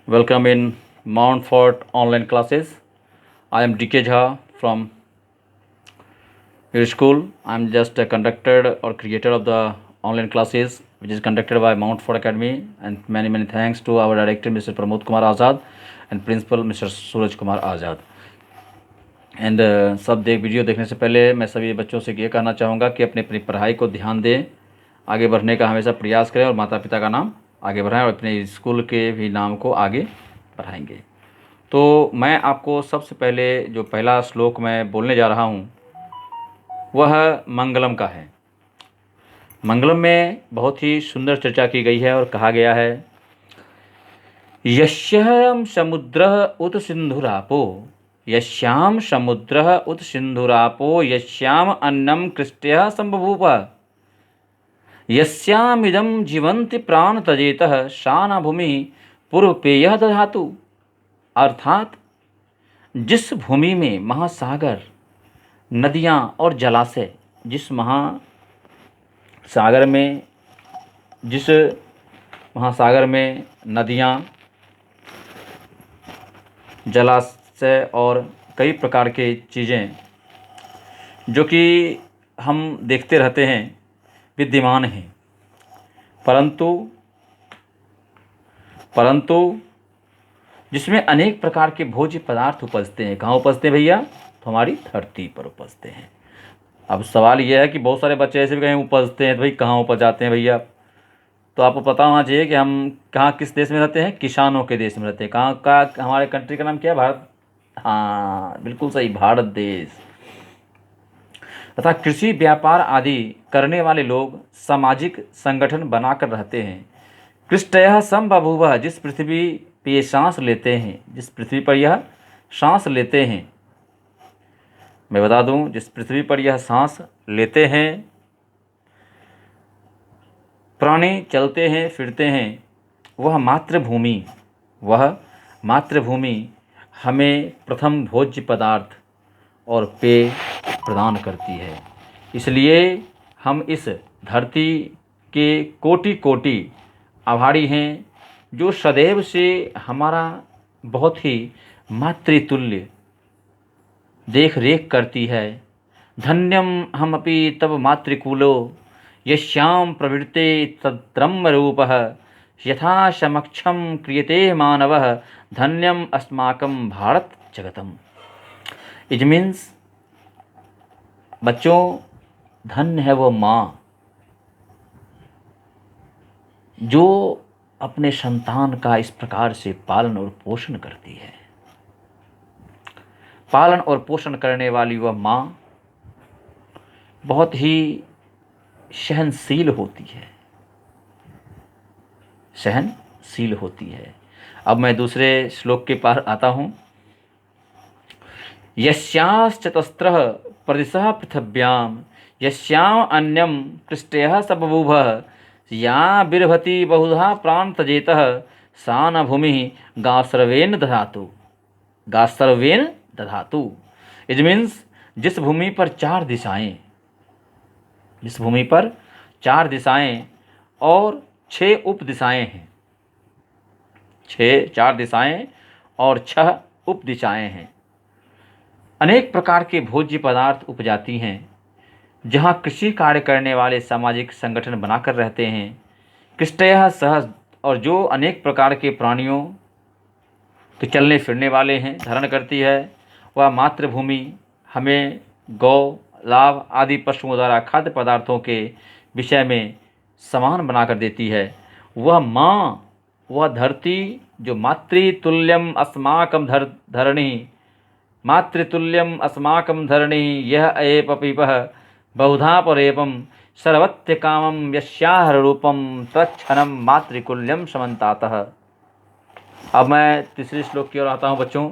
Welcome in Mount Fort online classes. I am DK Jha from your school. I am just a conductor or creator of the online classes which is conducted by Mount Fort Academy, and many thanks to our director Mr. Pramod Kumar Azad and principal Mr. Suraj Kumar Azad. And सब video देखने से पहले मैं सभी बच्चों से ये कहना चाहूँगा कि अपनी पढ़ाई को ध्यान दें, आगे बढ़ने का हमेशा प्रयास करें और माता पिता का नाम आगे बढ़ाएं और अपने स्कूल के भी नाम को आगे बढ़ाएंगे। तो मैं आपको सबसे पहले जो पहला श्लोक मैं बोलने जा रहा हूँ वह मंगलम का है। मंगलम में बहुत ही सुंदर चर्चा की गई है और कहा गया है, यस्याम समुद्रः उत सिंधुरापो, यस्याम समुद्रः उत सिंधुरापो, यस्याम अन्नम कृष्ट्यः संबभूव, यस्यामिदं जीवन्ति प्राण तजेतः सा न भूमि पूर्वपेयः दधातु। अर्थात जिस भूमि में महासागर, नदियाँ और जलाशय, जिस महासागर में नदियाँ, जलाशय और कई प्रकार के चीज़ें जो कि हम देखते रहते हैं विद्यमान हैं, परंतु जिसमें अनेक प्रकार के भोज्य पदार्थ उपजते हैं। कहाँ उपजते हैं भैया? तो हमारी धरती पर उपजते हैं। अब सवाल यह है कि बहुत सारे बच्चे ऐसे भी कहीं उपजते हैं, तो भाई कहाँ उपज जाते हैं भैया? तो आपको पता होना चाहिए कि हम कहाँ किस देश में रहते हैं, किसानों के देश में रहते हैं। कहाँ का हमारे कंट्री का नाम क्या है? भारत। हाँ, बिल्कुल सही, भारत देश। तथा कृषि, व्यापार आदि करने वाले लोग सामाजिक संगठन बनाकर रहते हैं। कृष्टयः संबभूव, जिस पृथ्वी पर ये सांस लेते हैं, जिस पृथ्वी पर यह सांस लेते हैं, मैं बता दूं, जिस पृथ्वी पर यह सांस लेते हैं, प्राणी चलते हैं फिरते हैं, वह मातृभूमि हमें प्रथम भोज्य पदार्थ और पेय प्रदान करती है। इसलिए हम इस धरती के कोटि कोटि आभारी हैं जो सदैव से हमारा बहुत ही मातृतुल्य देख रेख करती है। धन्यम हमपि तब मातृकुलो, यस्यां प्रवृत्ते तद्ब्रह्म रूपः, यथा समक्षम क्रियते मानवः, धन्यम अस्माकं भारत जगतम। इट मीन्स बच्चों, धन्य है वो माँ जो अपने संतान का इस प्रकार से पालन और पोषण करती है। पालन और पोषण करने वाली वह माँ बहुत ही सहनशील होती है। अब मैं दूसरे श्लोक के पास आता हूँ। यस्याश्चतस्रः प्रदिशः पृथिव्यां, यस्यां अन्यं कृष्ट्यः सबभूव, या बिर्भति बहुधा प्राण तजेतः सा न भूमि गासर्वेन दधातु। इट मीन्स जिस भूमि पर चार दिशाएं और 6 उप दिशाएं हैं, 4 दिशाएं और 6 उप दिशाएं हैं, अनेक प्रकार के भोज्य पदार्थ उपजाती हैं, जहाँ कृषि कार्य करने वाले सामाजिक संगठन बनाकर रहते हैं। कृष्टयः सहज, और जो अनेक प्रकार के प्राणियों के चलने फिरने वाले हैं धारण करती है। वह मातृभूमि हमें गौ, लाभ आदि पशुओं द्वारा खाद्य पदार्थों के विषय में समान बनाकर देती है। वह माँ, वह धरती जो मातृतुल्यम अस्माकं धरणी, यह एपपीपः बहुधा परेपम सर्वत्र कामं यस्याह रूपम तत्क्षणं मातृकुल्यम समन्तातः। अब मैं तीसरे श्लोक की ओर आता हूँ बच्चों।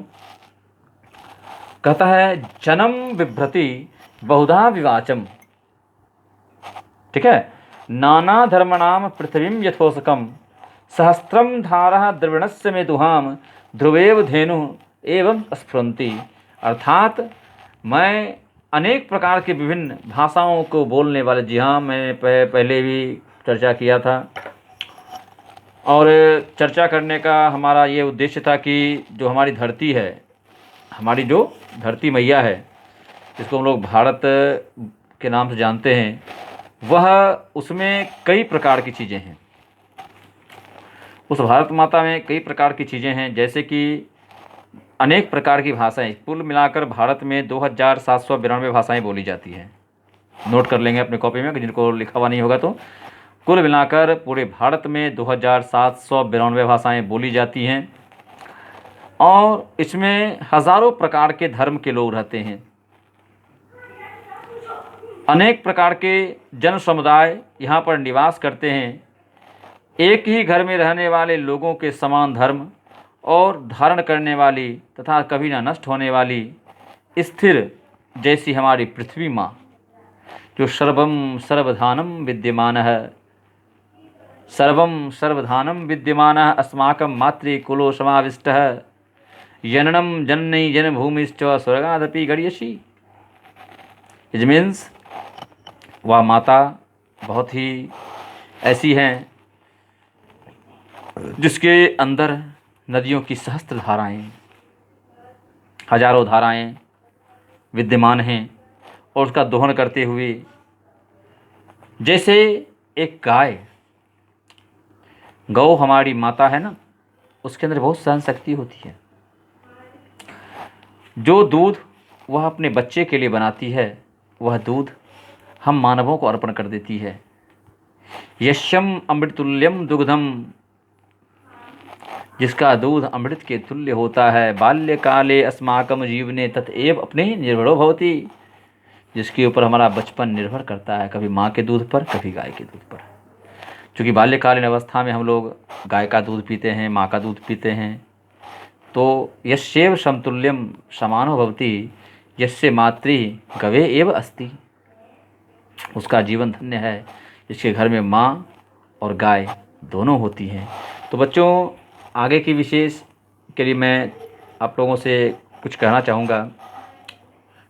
कहता है, जनम बिभ्रति बहुधा विवाचम। ठीक है। नाना धर्मणाम पृथ्वीं यथोसकम, सहस्त्रम धारः द्रविणस्य में दुहाम, ध्रुवेव धेनु एवं स्फुरन्ति। अर्थात मैं अनेक प्रकार के विभिन्न भाषाओं को बोलने वाले, जी हाँ, मैंने पहले भी चर्चा किया था और चर्चा करने का हमारा ये उद्देश्य था कि जो हमारी धरती है, हमारी जो धरती मैया है, जिसको हम लोग भारत के नाम से जानते हैं, वह उसमें कई प्रकार की चीज़ें हैं। उस भारत माता में कई प्रकार की चीज़ें हैं, जैसे कि अनेक प्रकार की भाषाएं। कुल मिलाकर भारत में 2792 भाषाएं बोली जाती हैं। नोट कर लेंगे अपनी कॉपी में, कि जिनको लिखा हुआ नहीं होगा तो। कुल मिलाकर पूरे भारत में 2792 भाषाएं बोली जाती हैं और इसमें हज़ारों प्रकार के धर्म के लोग रहते हैं। अनेक प्रकार के जन समुदाय यहाँ पर निवास करते हैं। एक ही घर में रहने वाले लोगों के समान धर्म और धारण करने वाली तथा कभी न नष्ट होने वाली स्थिर जैसी हमारी पृथ्वी माँ, जो सर्वम सर्वधानम विद्यमानः सर्वम सर्वधानम विद्यमानः अस्माकं मातृकुलो समाविष्टः जननम जननी जन्मभूमिश्च स्वर्गादपि गरीयसी। इट मीन्स वह माता बहुत ही ऐसी हैं जिसके अंदर नदियों की सहस्त्र धाराएं, हजारों धाराएं विद्यमान हैं और उसका दोहन करते हुए, जैसे एक गाय, गौ हमारी माता है ना, उसके अंदर बहुत सहन शक्ति होती है। जो दूध वह अपने बच्चे के लिए बनाती है, वह दूध हम मानवों को अर्पण कर देती है। यश्यम अमृतुल्यम दुग्धम, जिसका दूध अमृत के तुल्य होता है। बाल्यकाले अस्माकं जीवने ततएव अपने निर्भरो भवति, जिसके ऊपर हमारा बचपन निर्भर करता है, कभी माँ के दूध पर, कभी गाय के दूध पर। क्योंकि बाल्यकालीन अवस्था में हम लोग गाय का दूध पीते हैं, माँ का दूध पीते हैं। तो यस्यैव समतुल्यम समानो भवति यस्य मातृ गवे एव अस्ति, उसका जीवन धन्य है जिसके घर में माँ और गाय दोनों होती हैं। तो बच्चों, आगे की विशेष के लिए मैं आप लोगों से कुछ कहना चाहूँगा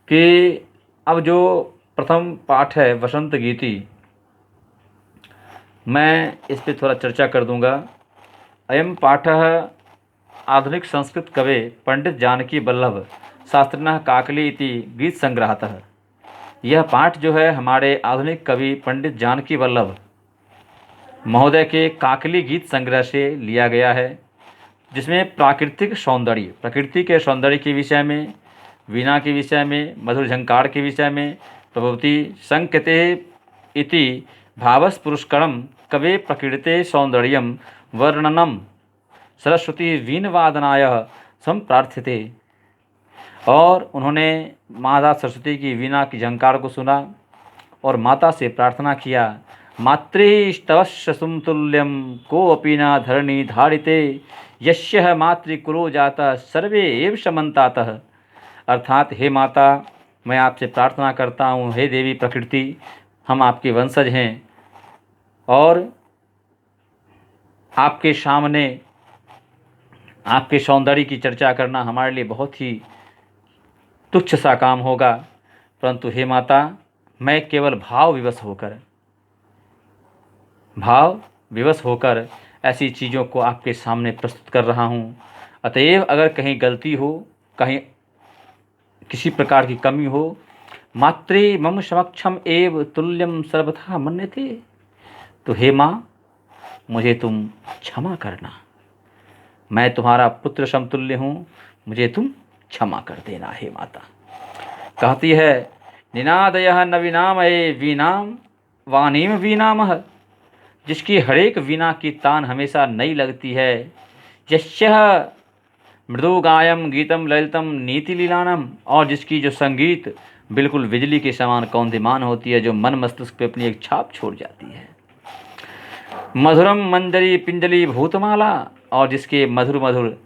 कि अब जो प्रथम पाठ है वसंत गीति, मैं इस पे थोड़ा चर्चा कर दूँगा। अयम पाठः आधुनिक संस्कृत कवे पंडित जानकी वल्लभ शास्त्रिणः काकली इति गीत संग्रहतः। यह पाठ जो है हमारे आधुनिक कवि पंडित जानकी वल्लभ महोदय के काकली गीत संग्रह से लिया गया है, जिसमें प्राकृतिक सौंदर्य, प्रकृति के सौंदर्य के विषय में, वीणा के विषय में, मधुर झंकार के विषय में, प्रभवती संकेते इति भावस पुरस्करम कवे प्रकृते सौंदर्यम वर्णनम सरस्वती वीणवादनाय संप्रार्थ्यते। और उन्होंने माता सरस्वती की वीणा की झंकार को सुना और माता से प्रार्थना किया, मातृस्तवस्य सुमतुल्यम कोऽपि न धरणी धारिते यस्य मातृकुलो जाता सर्वे एव समन्तातः। अर्थात हे माता, मैं आपसे प्रार्थना करता हूँ, हे देवी प्रकृति, हम आपके वंशज हैं और आपके सामने आपके सौंदर्य की चर्चा करना हमारे लिए बहुत ही तुच्छ सा काम होगा, परंतु हे माता, मैं केवल भाव विवश होकर ऐसी चीज़ों को आपके सामने प्रस्तुत कर रहा हूँ। अतएव अगर कहीं गलती हो, कहीं किसी प्रकार की कमी हो, मात्रे मम समक्षम एव तुल्यम सर्वथा मन्यते, तो हे माँ, मुझे तुम क्षमा करना, मैं तुम्हारा पुत्र समतुल्य हूँ, मुझे तुम क्षमा कर देना हे माता। कहती है, निनादयः नवीनामये वीणाम वाणीम वीणामः, जिसकी हरेक वीणा की तान हमेशा नई लगती है। यस्यः मृदुगायम गीतम ललितम नीति लीलानम, और जिसकी जो संगीत बिल्कुल बिजली के समान कौंधिमान होती है, जो मन मस्तिष्क पे अपनी एक छाप छोड़ जाती है। मधुरम मंजरी पिंजली भूतमाला, और जिसके मधुर मधुर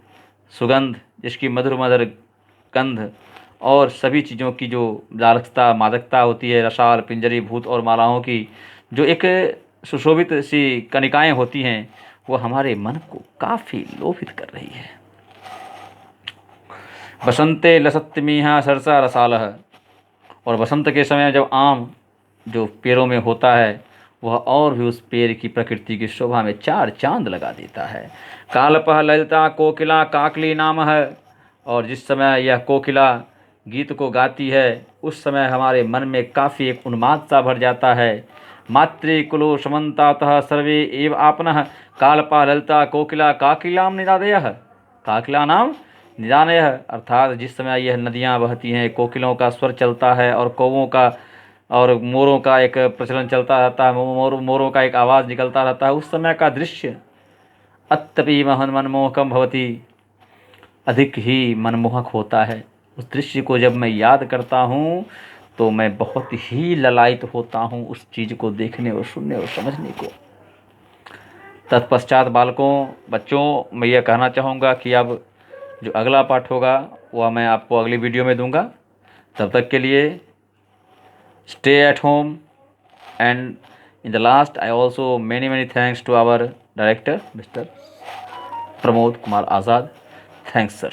सुगंध, जिसकी मधुर मधुर गंध और सभी चीज़ों की जो लालकता मादकता होती है, रसाल पिंजरी भूत और मालाओं की जो एक सुशोभित सी कनिकाएं होती हैं, वो हमारे मन को काफ़ी लोभित कर रही है। बसंते लसत्यमीहा सरसा रसालह, और बसंत के समय जब आम जो पेड़ों में होता है वह और भी उस पेड़ की प्रकृति की शोभा में चार चांद लगा देता है। कालपह ललिता कोकिला काकली नाम है। और जिस समय यह कोकिला गीत को गाती है उस समय हमारे मन में काफ़ी एक उन्माद सा भर जाता है। मातृकुलो समन्तातः सर्वे एव आपनः कालपा ललिता कोकिला काकिलाम निनादयः। काकिला नाम निदानयः अर्थात जिस समय यह नदियाँ बहती हैं, कोकिलों का स्वर चलता है और कौवों का और मोरों का एक प्रचलन चलता रहता है, मोरों का एक आवाज़ निकलता रहता है, उस समय का दृश्य अत्यपि मनमोहकम भवति, अधिक ही मनमोहक होता है। उस दृश्य को जब मैं याद करता हूँ तो मैं बहुत ही ललायित होता हूँ उस चीज़ को देखने और सुनने और समझने को। तत्पश्चात बच्चों मैं यह कहना चाहूँगा कि अब जो अगला पाठ होगा वह मैं आपको अगली वीडियो में दूंगा। तब तक के लिए stay at home, and in the last I also many thanks to our director Mr. Pramod Kumar Azad. Thanks sir.